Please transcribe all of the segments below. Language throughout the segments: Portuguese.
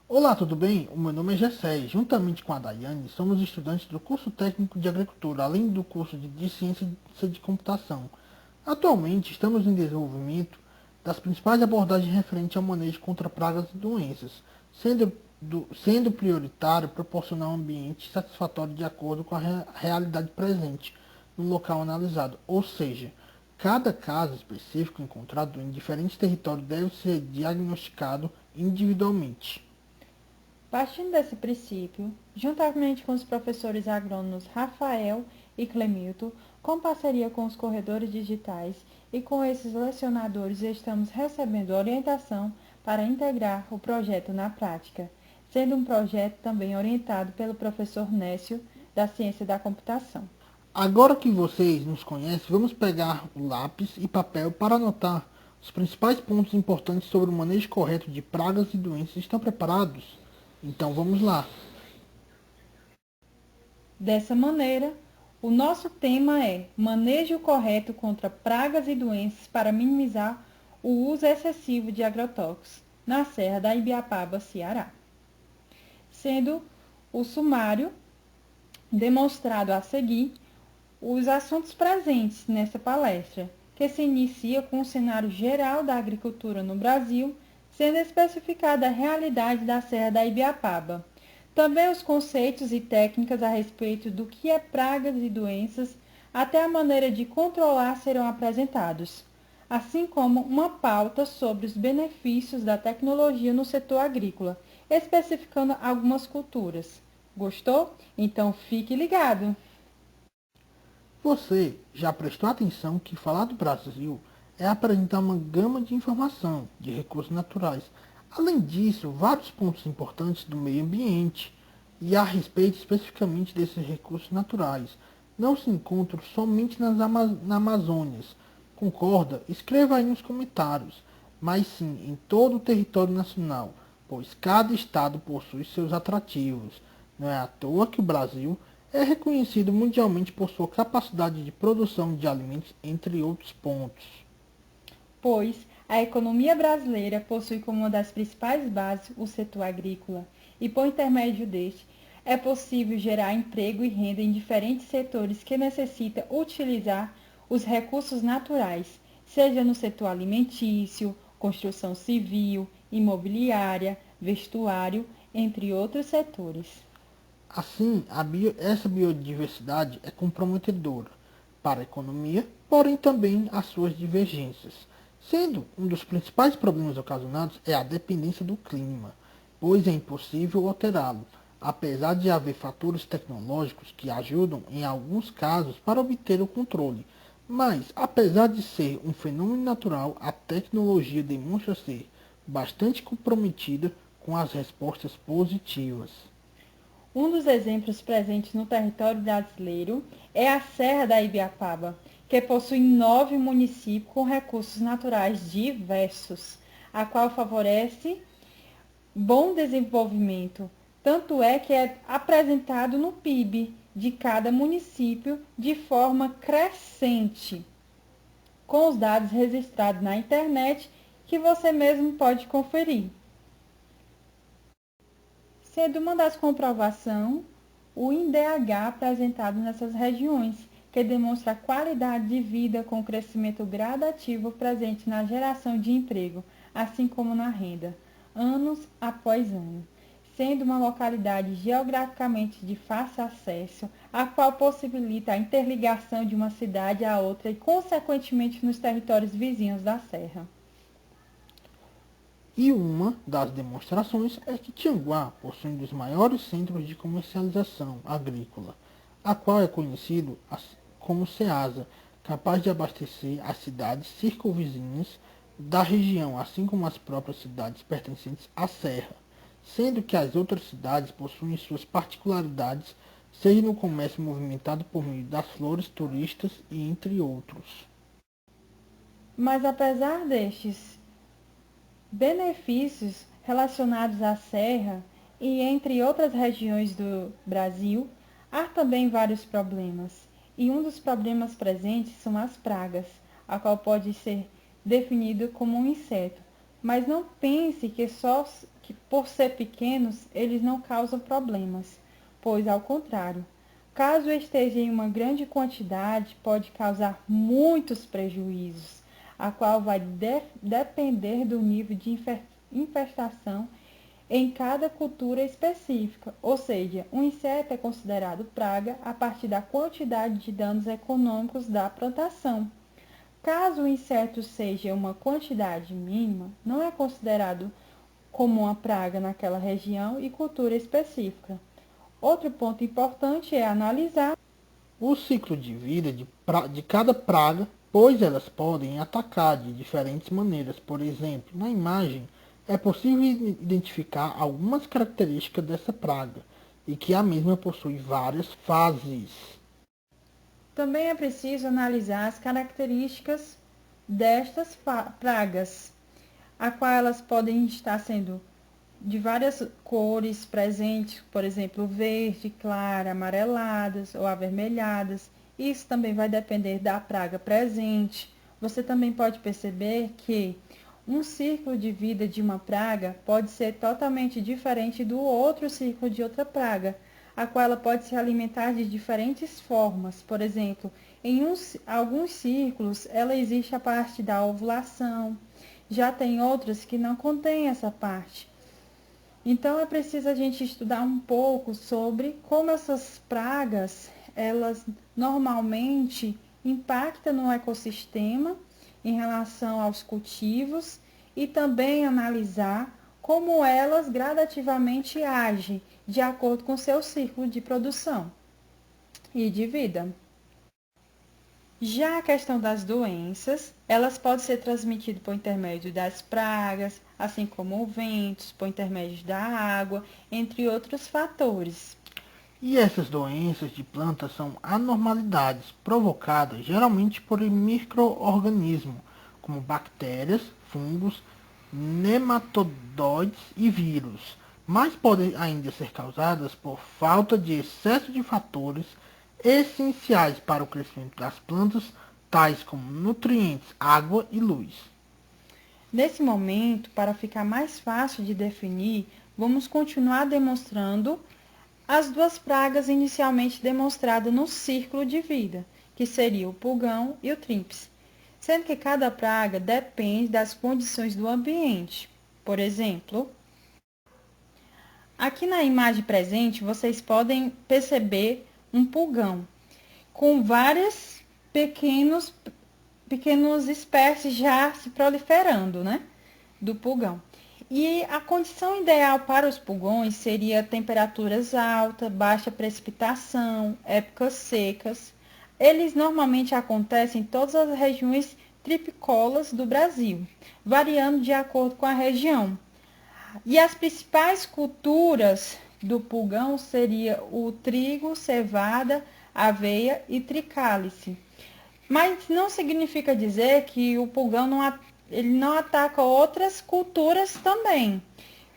Olá, tudo bem? O meu nome é Gessé e, juntamente com a Daiane, somos estudantes do curso técnico de agricultura, além do curso de ciência de computação. Atualmente, estamos em desenvolvimento das principais abordagens referentes ao manejo contra pragas e doenças, sendo prioritário proporcionar um ambiente satisfatório de acordo com a realidade presente no local analisado, ou seja, cada caso específico encontrado em diferentes territórios deve ser diagnosticado individualmente. Partindo desse princípio, juntamente com os professores agrônomos Rafael e Clemilton, com parceria com os corredores digitais e com esses lecionadores, estamos recebendo orientação para integrar o projeto na prática, sendo um projeto também orientado pelo professor Nécio, da Ciência da Computação. Agora que vocês nos conhecem, vamos pegar o lápis e papel para anotar os principais pontos importantes sobre o manejo correto de pragas e doenças. Estão preparados? Então vamos lá. Dessa maneira, o nosso tema é manejo correto contra pragas e doenças para minimizar o uso excessivo de agrotóxicos na Serra da Ibiapaba, Ceará. Sendo o sumário demonstrado a seguir os assuntos presentes nessa palestra, que se inicia com o cenário geral da agricultura no Brasil, sendo especificada a realidade da Serra da Ibiapaba. Também os conceitos e técnicas a respeito do que é pragas e doenças, até a maneira de controlar serão apresentados, assim como uma pauta sobre os benefícios da tecnologia no setor agrícola, especificando algumas culturas. Gostou? Então fique ligado! Você já prestou atenção que falar do Brasil é apresentar uma gama de informação, de recursos naturais. Além disso, vários pontos importantes do meio ambiente e a respeito especificamente desses recursos naturais não se encontram somente na Amazônia. Concorda? Escreva aí nos comentários, mas sim em todo o território nacional, pois cada estado possui seus atrativos. Não é à toa que o Brasil é reconhecido mundialmente por sua capacidade de produção de alimentos, entre outros pontos. Pois a economia brasileira possui como uma das principais bases o setor agrícola, e por intermédio deste é possível gerar emprego e renda em diferentes setores que necessitam utilizar os recursos naturais, seja no setor alimentício, construção civil, imobiliária, vestuário, entre outros setores. Assim, essa biodiversidade é comprometedora para a economia, porém também as suas divergências, sendo um dos principais problemas ocasionados é a dependência do clima, pois é impossível alterá-lo, apesar de haver fatores tecnológicos que ajudam em alguns casos para obter o controle. Mas, apesar de ser um fenômeno natural, a tecnologia demonstra ser bastante comprometida com as respostas positivas. Um dos exemplos presentes no território brasileiro é a Serra da Ibiapaba, que possui 9 municípios com recursos naturais diversos, a qual favorece bom desenvolvimento. Tanto é que é apresentado no PIB de cada município de forma crescente, com os dados registrados na internet que você mesmo pode conferir. Sendo uma das comprovações o INDH apresentado nessas regiões, que demonstra a qualidade de vida com crescimento gradativo presente na geração de emprego, assim como na renda, anos após ano, sendo uma localidade geograficamente de fácil acesso, a qual possibilita a interligação de uma cidade a outra e, consequentemente, nos territórios vizinhos da Serra. E uma das demonstrações é que Tianguá possui um dos maiores centros de comercialização agrícola, a qual é conhecido como Ceasa, capaz de abastecer as cidades circunvizinhas da região, assim como as próprias cidades pertencentes à Serra, sendo que as outras cidades possuem suas particularidades, seja no comércio movimentado por meio das flores turistas e entre outros. Mas apesar destes benefícios relacionados à serra e entre outras regiões do Brasil, há também vários problemas. E um dos problemas presentes são as pragas, a qual pode ser definido como um inseto. Mas não pense que, por ser pequenos, eles não causam problemas, pois, ao contrário, caso esteja em uma grande quantidade, pode causar muitos prejuízos, a qual vai depender do nível de infestação em cada cultura específica, ou seja, um inseto é considerado praga a partir da quantidade de danos econômicos da plantação. Caso o inseto seja uma quantidade mínima, não é considerado como uma praga naquela região e cultura específica. Outro ponto importante é analisar o ciclo de vida de cada praga, pois elas podem atacar de diferentes maneiras. Por exemplo, na imagem é possível identificar algumas características dessa praga e que a mesma possui várias fases. Também é preciso analisar as características destas pragas, a qual elas podem estar sendo de várias cores presentes, por exemplo, verde, clara, amareladas ou avermelhadas. Isso também vai depender da praga presente. Você também pode perceber que um ciclo de vida de uma praga pode ser totalmente diferente do outro ciclo de outra praga, a qual ela pode se alimentar de diferentes formas. Por exemplo, em alguns ciclos, ela existe a parte da ovulação, já tem outras que não contêm essa parte. Então, é preciso a gente estudar um pouco sobre como essas pragas, elas normalmente impactam no ecossistema em relação aos cultivos e também analisar como elas gradativamente agem de acordo com seu ciclo de produção e de vida. Já a questão das doenças, elas podem ser transmitidas por intermédio das pragas, assim como ventos, por intermédio da água, entre outros fatores. E essas doenças de plantas são anormalidades provocadas geralmente por micro-organismos, como bactérias, fungos, nematodoides e vírus, mas podem ainda ser causadas por falta de excesso de fatores essenciais para o crescimento das plantas, tais como nutrientes, água e luz. Nesse momento, para ficar mais fácil de definir, vamos continuar demonstrando as duas pragas inicialmente demonstradas no círculo de vida, que seria o pulgão e o tríplice, sendo que cada praga depende das condições do ambiente. Por exemplo, aqui na imagem presente, vocês podem perceber um pulgão com várias pequenas espécies já se proliferando, né, do pulgão. E a condição ideal para os pulgões seria temperaturas altas, baixa precipitação, épocas secas. Eles normalmente acontecem em todas as regiões tripicólas do Brasil, variando de acordo com a região. E as principais culturas do pulgão seria o trigo, cevada, aveia e tricálice. Mas não significa dizer que o pulgão ele não ataca outras culturas também.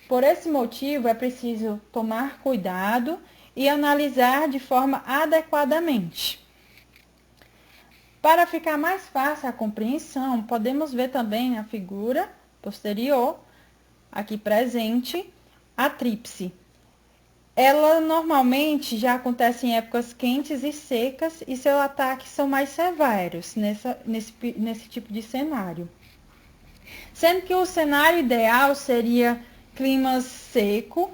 Por esse motivo, é preciso tomar cuidado e analisar de forma adequadamente. Para ficar mais fácil a compreensão, podemos ver também na figura posterior, aqui presente, a tríplice. Ela normalmente já acontece em épocas quentes e secas e seus ataques são mais severos nesse tipo de cenário. Sendo que o cenário ideal seria clima seco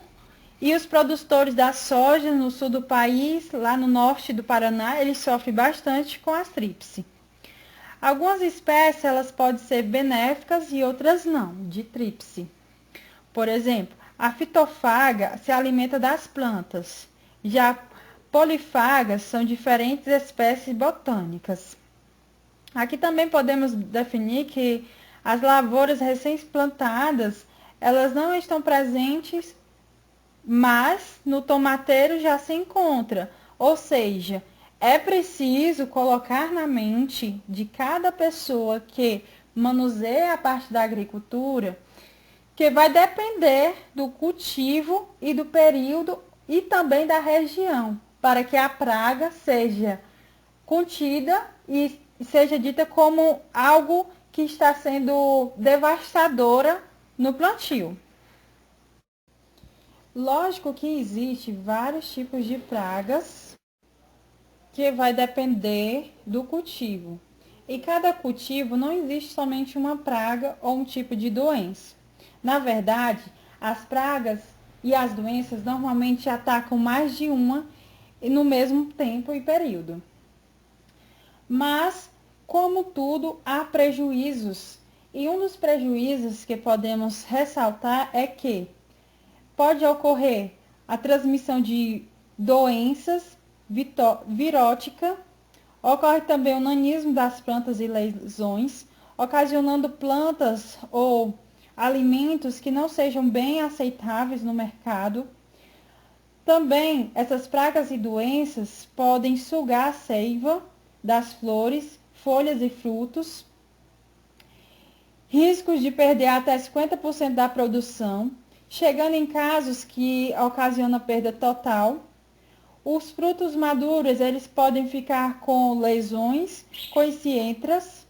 e os produtores da soja no sul do país, lá no norte do Paraná, eles sofrem bastante com a tríplice. Algumas espécies elas podem ser benéficas e outras não, de tríplice. Por exemplo, a fitofaga se alimenta das plantas. Já polifagas são diferentes espécies botânicas. Aqui também podemos definir que as lavouras recém-plantadas, elas não estão presentes, mas no tomateiro já se encontra. Ou seja, é preciso colocar na mente de cada pessoa que manuseia a parte da agricultura que vai depender do cultivo e do período e também da região, para que a praga seja contida e seja dita como algo que está sendo devastadora no plantio. Lógico que existe vários tipos de pragas que vai depender do cultivo. E cada cultivo não existe somente uma praga ou um tipo de doença. Na verdade, as pragas e as doenças normalmente atacam mais de uma no mesmo tempo e período. Mas, como tudo, há prejuízos. E um dos prejuízos que podemos ressaltar é que pode ocorrer a transmissão de doenças virótica, ocorre também o nanismo das plantas e lesões, ocasionando plantas ou alimentos que não sejam bem aceitáveis no mercado. Também essas pragas e doenças podem sugar a seiva das flores, folhas e frutos, riscos de perder até 50% da produção, chegando em casos que ocasionam perda total. Os frutos maduros, eles podem ficar com lesões, coicientras.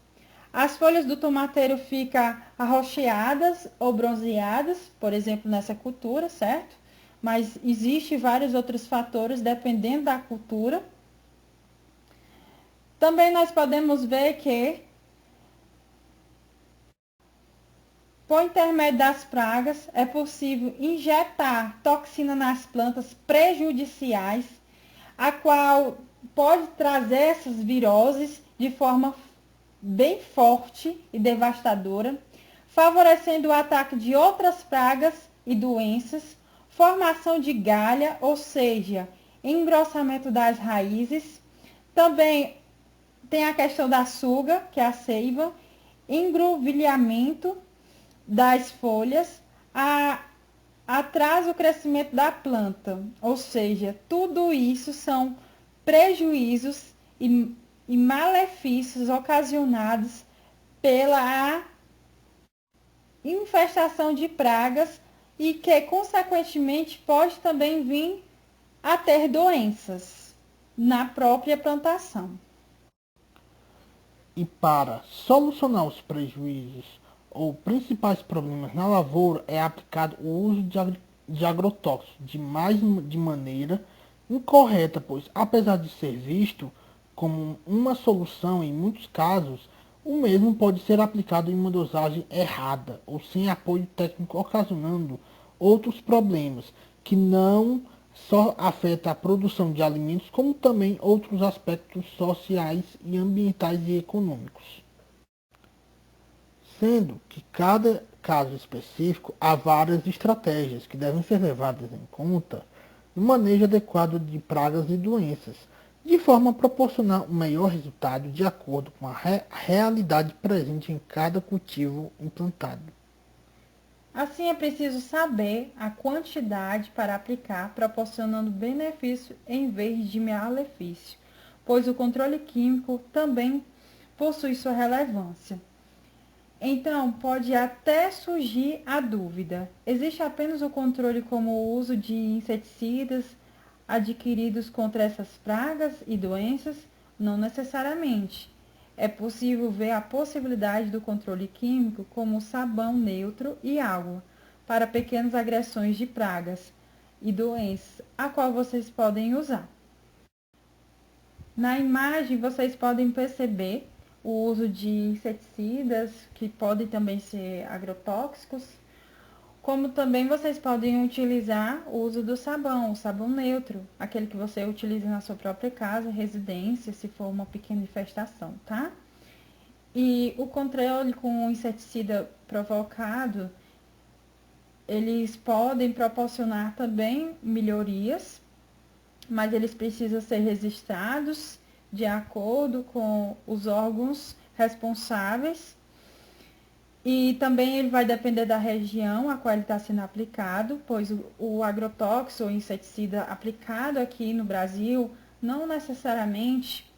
As folhas do tomateiro ficam arroxeadas ou bronzeadas, por exemplo, nessa cultura, certo? Mas existem vários outros fatores dependendo da cultura. Também nós podemos ver que, por intermédio das pragas, é possível injetar toxina nas plantas prejudiciais, a qual pode trazer essas viroses de forma bem forte e devastadora, favorecendo o ataque de outras pragas e doenças, formação de galha, ou seja, engrossamento das raízes. Também tem a questão da suga, que é a seiva, engruvilhamento das folhas, atrasa o crescimento da planta. Ou seja, tudo isso são prejuízos e malefícios ocasionados pela infestação de pragas e que, consequentemente, pode também vir a ter doenças na própria plantação. E para solucionar os prejuízos ou principais problemas na lavoura é aplicado o uso de agrotóxicos de maneira incorreta, pois apesar de ser visto como uma solução em muitos casos, o mesmo pode ser aplicado em uma dosagem errada ou sem apoio técnico, ocasionando outros problemas que não só afeta a produção de alimentos, como também outros aspectos sociais e ambientais e econômicos. Sendo que cada caso específico há várias estratégias que devem ser levadas em conta no manejo adequado de pragas e doenças, de forma a proporcionar o melhor resultado de acordo com a realidade presente em cada cultivo implantado. Assim, é preciso saber a quantidade para aplicar, proporcionando benefício em vez de malefício, pois o controle químico também possui sua relevância. Então, pode até surgir a dúvida: existe apenas o controle como o uso de inseticidas adquiridos contra essas pragas e doenças? Não necessariamente. É possível ver a possibilidade do controle químico como sabão neutro e água para pequenas agressões de pragas e doenças, a qual vocês podem usar. Na imagem, vocês podem perceber o uso de inseticidas, que podem também ser agrotóxicos, como também vocês podem utilizar o uso do sabão, o sabão neutro, aquele que você utiliza na sua própria casa, residência, se for uma pequena infestação, tá? E o controle com o inseticida provocado, eles podem proporcionar também melhorias, mas eles precisam ser registrados de acordo com os órgãos responsáveis. E também ele vai depender da região a qual ele está sendo aplicado, pois o agrotóxico ou inseticida aplicado aqui no Brasil não necessariamente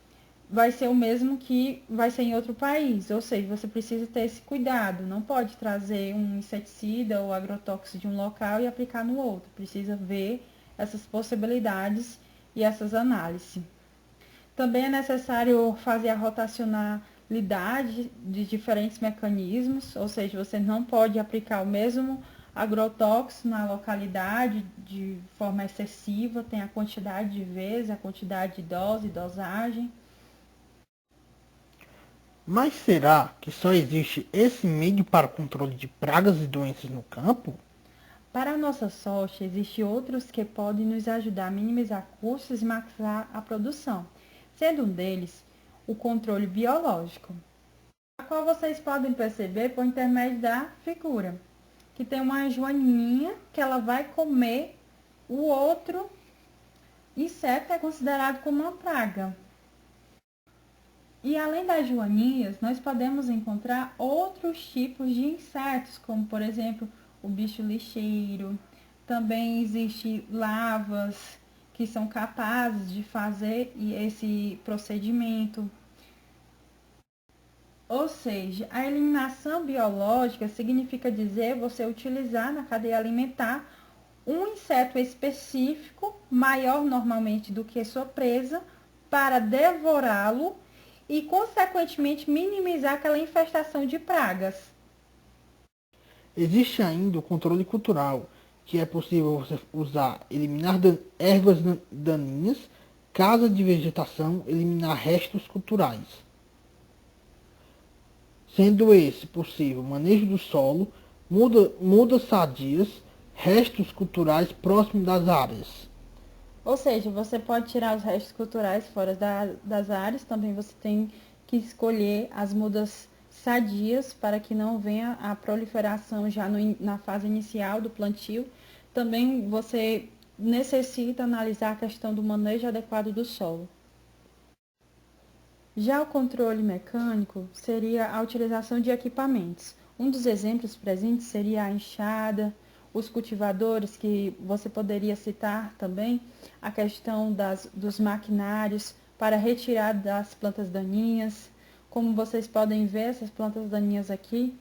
vai ser o mesmo que vai ser em outro país. Ou seja, você precisa ter esse cuidado. Não pode trazer um inseticida ou agrotóxico de um local e aplicar no outro. Precisa ver essas possibilidades e essas análises. Também é necessário fazer a rotacionalidade de diferentes mecanismos, ou seja, você não pode aplicar o mesmo agrotóxico na localidade de forma excessiva, tem a quantidade de vezes, a quantidade de dose, dosagem. Mas será que só existe esse meio para o controle de pragas e doenças no campo? Para a nossa sorte, existem outros que podem nos ajudar a minimizar custos e maximizar a produção, sendo um deles o controle biológico, a qual vocês podem perceber por intermédio da figura, que tem uma joaninha que ela vai comer o outro inseto que é considerado como uma praga. E além das joaninhas, nós podemos encontrar outros tipos de insetos, como por exemplo o bicho lixeiro. Também existem larvas que são capazes de fazer esse procedimento. Ou seja, a eliminação biológica significa dizer você utilizar na cadeia alimentar um inseto específico, maior normalmente do que sua presa, para devorá-lo e, consequentemente, minimizar aquela infestação de pragas. Existe ainda o controle cultural, que é possível você usar, eliminar ervas daninhas, casa de vegetação, eliminar restos culturais. Sendo esse possível manejo do solo, mudas sadias, restos culturais próximos das áreas. Ou seja, você pode tirar os restos culturais fora das áreas, também você tem que escolher as mudas sadias para que não venha a proliferação já na fase inicial do plantio. Também você necessita analisar a questão do manejo adequado do solo. Já o controle mecânico seria a utilização de equipamentos. Um dos exemplos presentes seria a enxada, os cultivadores, que você poderia citar também, a questão dos maquinários para retirada das plantas daninhas. Como vocês podem ver, essas plantas daninhas aqui,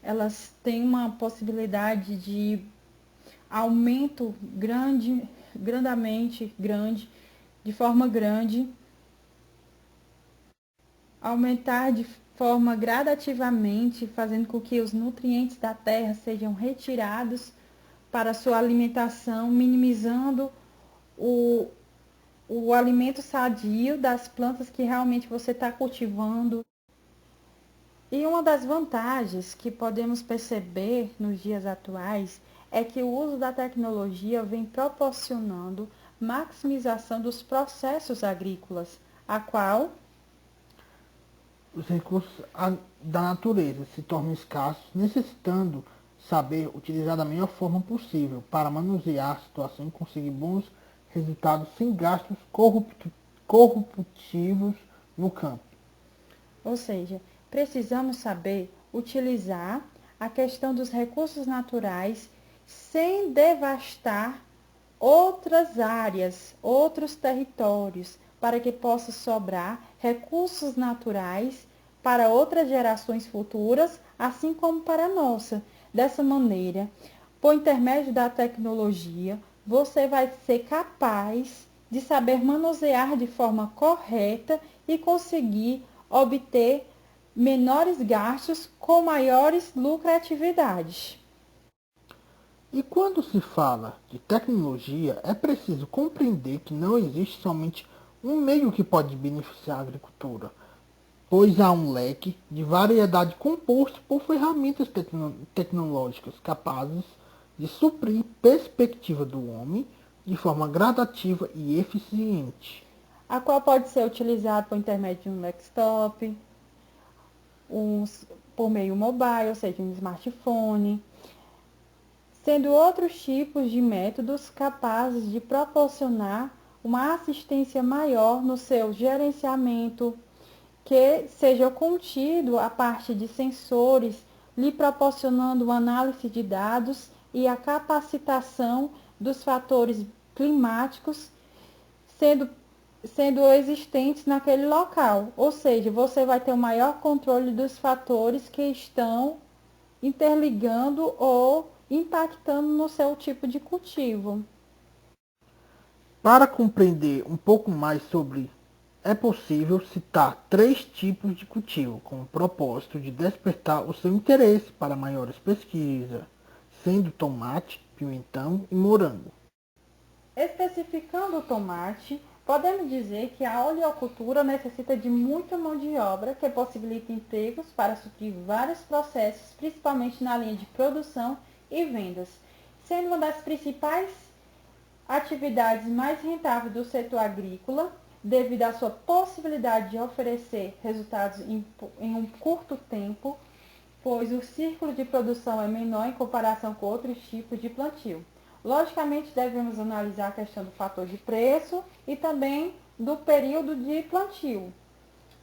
elas têm uma possibilidade de aumento grandamente grande, de forma grande, aumentar de forma gradativamente, fazendo com que os nutrientes da terra sejam retirados para sua alimentação, minimizando o alimento sadio das plantas que realmente você está cultivando. E uma das vantagens que podemos perceber nos dias atuais é que o uso da tecnologia vem proporcionando maximização dos processos agrícolas, a qual Os recursos da natureza se tornam escassos, necessitando saber utilizar da melhor forma possível para manusear a situação e conseguir bons resultados sem gastos corruptivos no campo. Ou seja, precisamos saber utilizar a questão dos recursos naturais sem devastar outras áreas, outros territórios, para que possa sobrar recursos naturais para outras gerações futuras, assim como para a nossa. Dessa maneira, por intermédio da tecnologia, você vai ser capaz de saber manusear de forma correta e conseguir obter menores gastos com maiores lucratividades. E quando se fala de tecnologia, é preciso compreender que não existe somente um meio que pode beneficiar a agricultura, pois há um leque de variedade composto por ferramentas tecnológicas capazes de suprir perspectiva do homem de forma gradativa e eficiente. A qual pode ser utilizado por intermédio de um desktop, por meio mobile, ou seja, um smartphone, sendo outros tipos de métodos capazes de proporcionar uma assistência maior no seu gerenciamento, que seja contido a parte de sensores, lhe proporcionando análise de dados e a capacitação dos fatores climáticos sendo existentes naquele local. Ou seja, você vai ter o maior controle dos fatores que estão interligando ou impactando no seu tipo de cultivo. Para compreender um pouco mais sobre, é possível citar 3 tipos de cultivo, com o propósito de despertar o seu interesse para maiores pesquisas, sendo tomate, pimentão e morango. Especificando o tomate, podemos dizer que a oleocultura necessita de muita mão de obra que possibilita empregos para suprir vários processos, principalmente na linha de produção e vendas, sendo uma das principais atividades mais rentáveis do setor agrícola, devido à sua possibilidade de oferecer resultados em um curto tempo, pois o ciclo de produção é menor em comparação com outros tipos de plantio. Logicamente, devemos analisar a questão do fator de preço e também do período de plantio,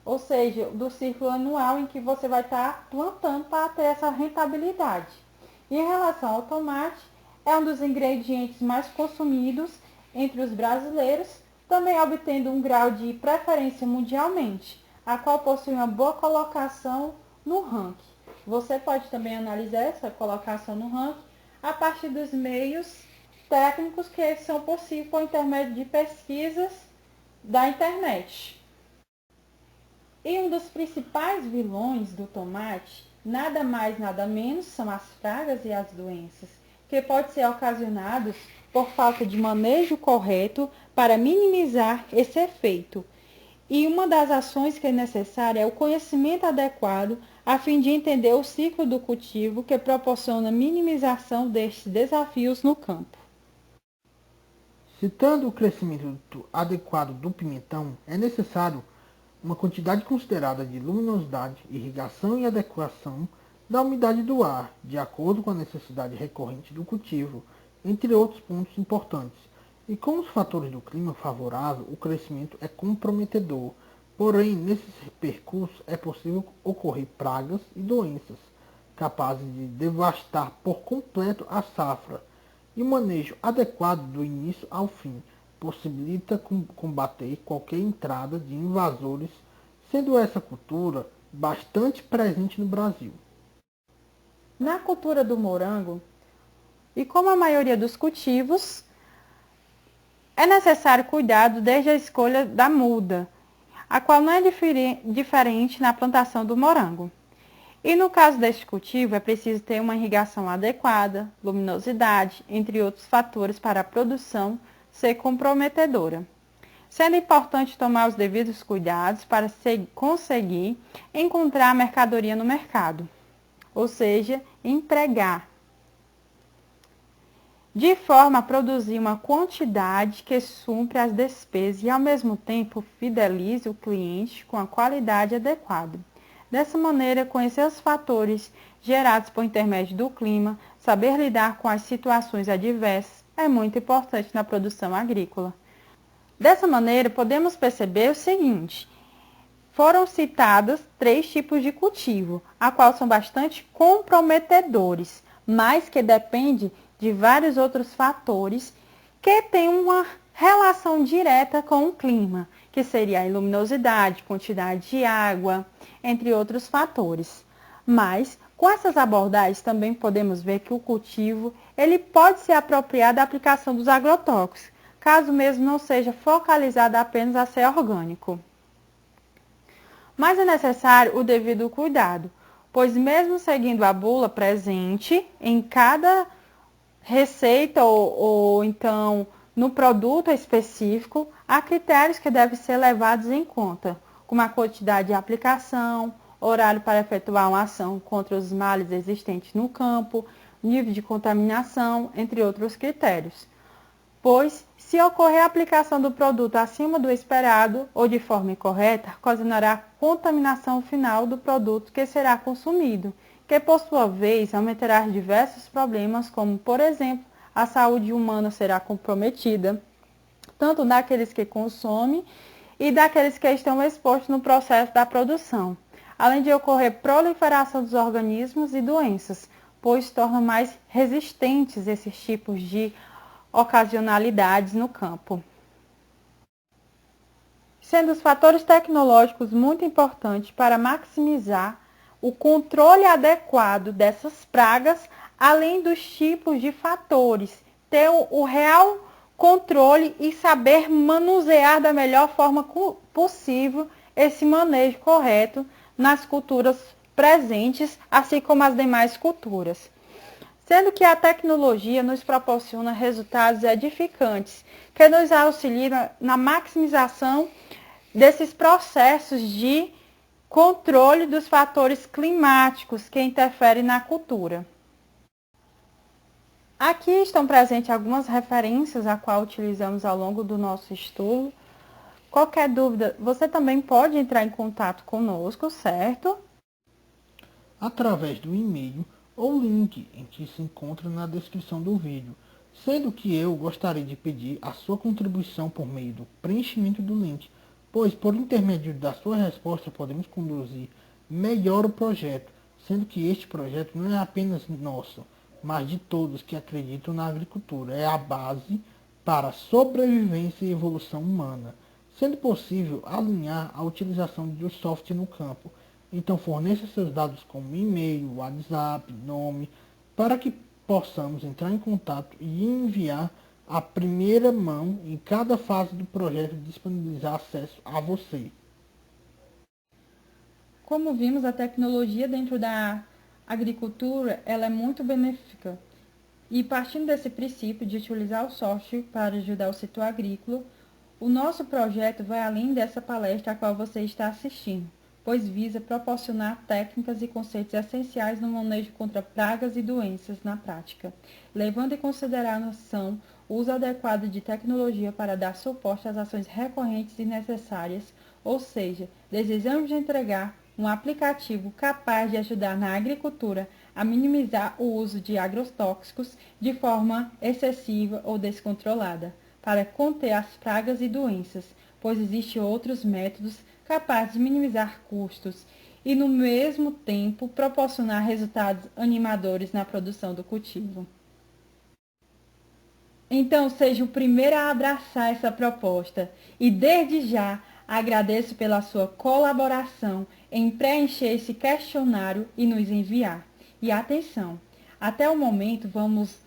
ou seja, do ciclo anual em que você vai estar plantando para ter essa rentabilidade. E em relação ao tomate, é um dos ingredientes mais consumidos entre os brasileiros, também obtendo um grau de preferência mundialmente, a qual possui uma boa colocação no ranking. Você pode também analisar essa colocação no ranking a partir dos meios técnicos que são possíveis por intermédio de pesquisas da internet. E um dos principais vilões do tomate, nada mais nada menos, são as pragas e as doenças, que podem ser ocasionados por falta de manejo correto para minimizar esse efeito. E uma das ações que é necessária é o conhecimento adequado a fim de entender o ciclo do cultivo que proporciona minimização destes desafios no campo. Citando o crescimento adequado do pimentão, é necessário uma quantidade considerada de luminosidade, irrigação e adequação da umidade do ar, de acordo com a necessidade recorrente do cultivo, entre outros pontos importantes. E com os fatores do clima favorável, o crescimento é comprometedor. Porém, nesse percurso é possível ocorrer pragas e doenças, capazes de devastar por completo a safra. E o manejo adequado do início ao fim possibilita combater qualquer entrada de invasores, sendo essa cultura bastante presente no Brasil. Na cultura do morango, e como a maioria dos cultivos, é necessário cuidado desde a escolha da muda, a qual não é diferente na plantação do morango. E no caso deste cultivo, é preciso ter uma irrigação adequada, luminosidade, entre outros fatores para a produção ser comprometedora. Sendo importante tomar os devidos cuidados para conseguir encontrar a mercadoria no mercado, ou seja, empregar, de forma a produzir uma quantidade que supre as despesas e, ao mesmo tempo, fidelize o cliente com a qualidade adequada. Dessa maneira, conhecer os fatores gerados por intermédio do clima, saber lidar com as situações adversas é muito importante na produção agrícola. Dessa maneira, podemos perceber o seguinte: foram citados 3 tipos de cultivo, a qual são bastante comprometedores, mas que dependem de vários outros fatores que têm uma relação direta com o clima, que seria a luminosidade, quantidade de água, entre outros fatores. Mas, com essas abordagens, também podemos ver que o cultivo ele pode ser apropriado da aplicação dos agrotóxicos, caso mesmo não seja focalizado apenas a ser orgânico. Mas é necessário o devido cuidado, pois mesmo seguindo a bula presente em cada receita ou então no produto específico, há critérios que devem ser levados em conta, como a quantidade de aplicação, horário para efetuar uma ação contra os males existentes no campo, nível de contaminação, entre outros critérios. Pois, se ocorrer a aplicação do produto acima do esperado ou de forma incorreta, ocasionará contaminação final do produto que será consumido, que por sua vez aumentará diversos problemas, como, por exemplo, a saúde humana será comprometida, tanto daqueles que consomem e daqueles que estão expostos no processo da produção, além de ocorrer proliferação dos organismos e doenças, pois tornam mais resistentes esses tipos de ocasionalidades no campo. Sendo os fatores tecnológicos muito importantes para maximizar o controle adequado dessas pragas, além dos tipos de fatores, ter o real controle e saber manusear da melhor forma possível esse manejo correto nas culturas presentes, assim como as demais culturas. sendo que a tecnologia nos proporciona resultados edificantes, que nos auxiliam na maximização desses processos de controle dos fatores climáticos que interferem na cultura. Aqui estão presentes algumas referências a qual utilizamos ao longo do nosso estudo. Qualquer dúvida, você também pode entrar em contato conosco, certo? Através do e-mail ou link em que se encontra na descrição do vídeo, sendo que eu gostaria de pedir a sua contribuição por meio do preenchimento do link, pois por intermédio da sua resposta podemos conduzir melhor o projeto, sendo que este projeto não é apenas nosso, mas de todos que acreditam na agricultura. É a base para a sobrevivência e evolução humana, sendo possível alinhar a utilização do software no campo. Então forneça seus dados como e-mail, WhatsApp, nome, para que possamos entrar em contato e enviar a primeira mão em cada fase do projeto e disponibilizar acesso a você. Como vimos, a tecnologia dentro da agricultura ela é muito benéfica. E partindo desse princípio de utilizar o software para ajudar o setor agrícola, o nosso projeto vai além dessa palestra a qual você está assistindo, pois visa proporcionar técnicas e conceitos essenciais no manejo contra pragas e doenças na prática, levando em consideração o uso adequado de tecnologia para dar suporte às ações recorrentes e necessárias, ou seja, desejamos entregar um aplicativo capaz de ajudar na agricultura a minimizar o uso de agrotóxicos de forma excessiva ou descontrolada, para conter as pragas e doenças, pois existem outros métodos capazes de minimizar custos e, no mesmo tempo, proporcionar resultados animadores na produção do cultivo. Então, seja o primeiro a abraçar essa proposta e, desde já, agradeço pela sua colaboração em preencher esse questionário e nos enviar. E atenção, até o momento vamos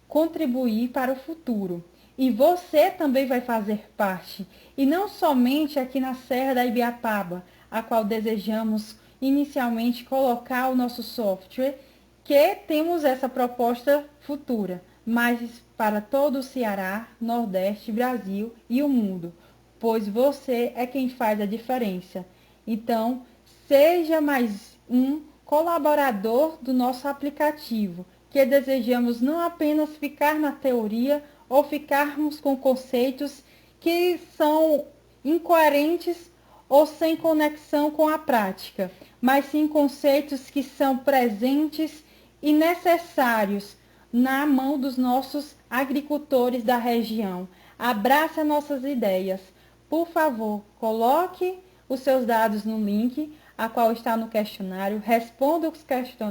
contribuir para o futuro. E você também vai fazer parte, e não somente aqui na Serra da Ibiapaba, a qual desejamos inicialmente colocar o nosso software, que temos essa proposta futura, mas para todo o Ceará, Nordeste, Brasil e o mundo, pois você é quem faz a diferença. Então, seja mais um colaborador do nosso aplicativo, que desejamos não apenas ficar na teoria ou ficarmos com conceitos que são incoerentes ou sem conexão com a prática, mas sim conceitos que são presentes e necessários na mão dos nossos agricultores da região. Abraça nossas ideias. Por favor, coloque os seus dados no link, a qual está no questionário, responda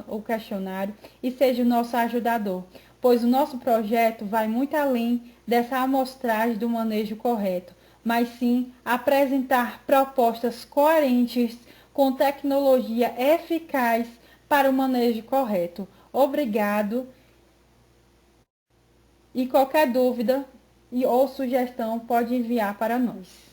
o questionário e seja o nosso ajudador, pois o nosso projeto vai muito além dessa amostragem do manejo correto, mas sim apresentar propostas coerentes com tecnologia eficaz para o manejo correto. Obrigado. E qualquer dúvida ou sugestão pode enviar para nós.